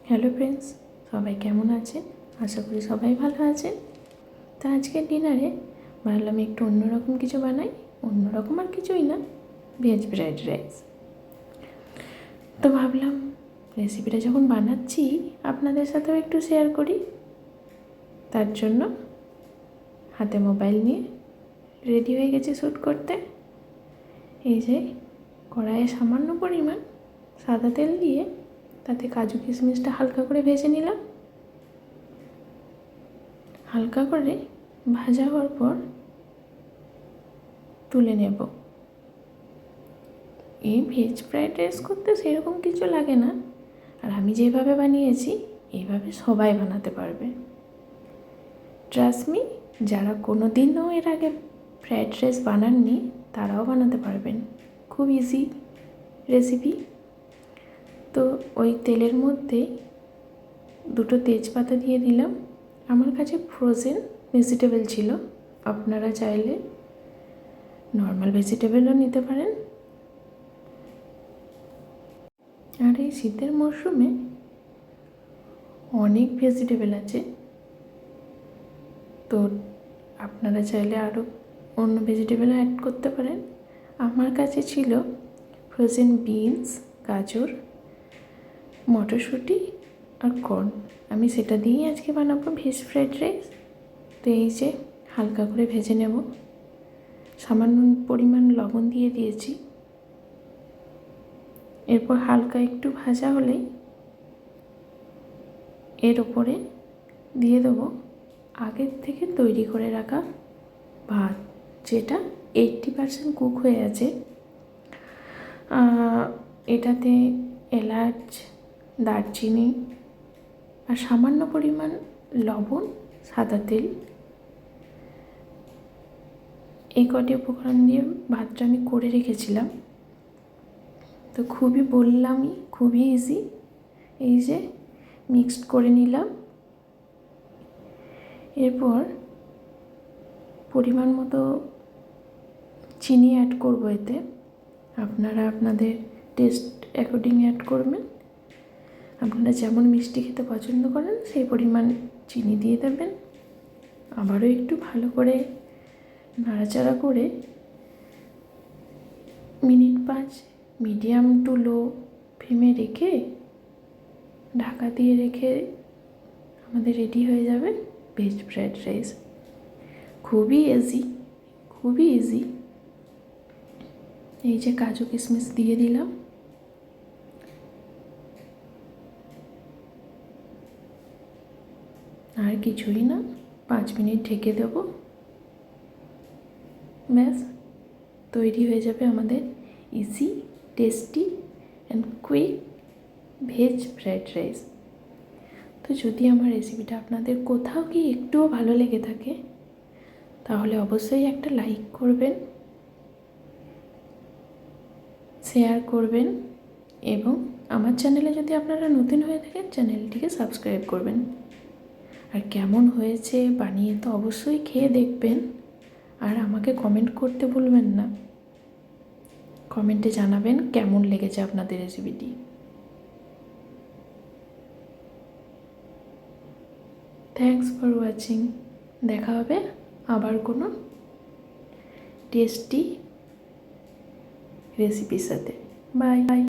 Hello friends, সবাই কেমন আছেন? আশা করি সবাই ভালো আছেন। তা আজকের ডিনারে ভাবলাম একটু অন্যরকম কিছু বানাই। অন্যরকম আর কিছুই না, ভেজ ফ্রাইড রাইস। তো ভাবলাম রেসিপিটা যখন বানাচ্ছি আপনাদের সাথেও একটু শেয়ার করি। তার জন্য হাতে মোবাইল নিয়ে রেডি হয়ে গেছি শ্যুট করতে। এই যে কড়াইয়ে সামান্য পরিমাণ সাদা তেল দিয়ে তাতে কাজু কিশমিশটা হালকা করে ভেজে নিলাম। হালকা করে ভাজা হওয়ার পর তুলে নেব। এই ভেজ ফ্রাইড রাইস করতে সেরকম কিছু লাগে না, আর আমি যেভাবে বানিয়েছি এইভাবে সবাই বানাতে পারবে। ট্রাস্ট মি, যারা কোনো দিনও এর আগে ফ্রাইড রাইস বানাননি তারাও বানাতে পারবেন। খুব ইজি রেসিপি। তো ওই তেলের মধ্যে দুটো তেজপাতা দিয়ে দিলাম। আমার কাছে ফ্রোজেন ভেজিটেবল ছিল, আপনারা চাইলে নর্মাল ভেজিটেবলও নিতে পারেন। আর এই শীতের মরশুমে অনেক ভেজিটেবল আছে, তো আপনারা চাইলে আরও অন্য ভেজিটেবল অ্যাড করতে পারেন। আমার কাছে ছিল ফ্রোজেন বিনস, গাজর, মটরশুঁটি আর কর্ন। আমি সেটা দিয়েই আজকে বানাবো ভেজ ফ্রাইড রাইস। তো এই যে হালকা করে ভেজে নেব। সামান্য পরিমাণ লবণ দিয়ে দিয়েছি। এরপর হালকা একটু ভাজা হলেই এর ওপরে দিয়ে দেবো আগের থেকে তৈরি করে রাখা ভাত, যেটা 80% কুক হয়ে আছে। এটাতে এলাচ, দারচিনি আর সামান্য পরিমাণ লবণ, সাদা তেল, এই কটি উপকরণ দিয়ে ভাতটা আমি করে রেখেছিলাম। তো খুবই ইজি। এই যে মিক্সড করে নিলাম। এরপর পরিমাণ মতো চিনি অ্যাড করব এতে। আপনারা আপনাদের টেস্ট অ্যাকর্ডিং অ্যাড করবেন। আপনারা যেমন মিষ্টি খেতে পছন্দ করেন সেই পরিমাণ চিনি দিয়ে দেবেন। আবারও একটু ভালো করে নাড়াচাড়া করে মিনিট 5 মিডিয়াম টু লো ফ্লেমে রেখে ঢাকা দিয়ে রেখে আমাদের রেডি হয়ে যাবে ভেজ ফ্রাইড রাইস। খুবই ইজি। এই যে কাজু কিশমিশ দিয়ে দিলাম। আর কিছুই না, 5 মিনিট ঢেকে দেব। ব্যাস তৈরি হয়ে যাবে আমাদের easy, tasty and quick veg fried rice. তো যদি আমার রেসিপিটা আপনাদের কোথাও কি একটুও ভালো লেগে থাকে তাহলে অবশ্যই একটা লাইক করবেন, শেয়ার করবেন, এবং আমার চ্যানেলে যদি আপনারা নতুন হয়ে থাকেন চ্যানেলটিকে সাবস্ক্রাইব করবেন। আর কেমন হয়েছে বানিয়ে তো অবশ্যই খেয়ে দেখবেন, আর আমাকে কমেন্ট করতে ভুলবেন না। কমেন্টে জানাবেন কেমন লেগেছে আপনাদের রেসিপিটি। Thanks for watching. দেখা হবে আবার কোনো টেস্টি রেসিপির সাথে। বাই।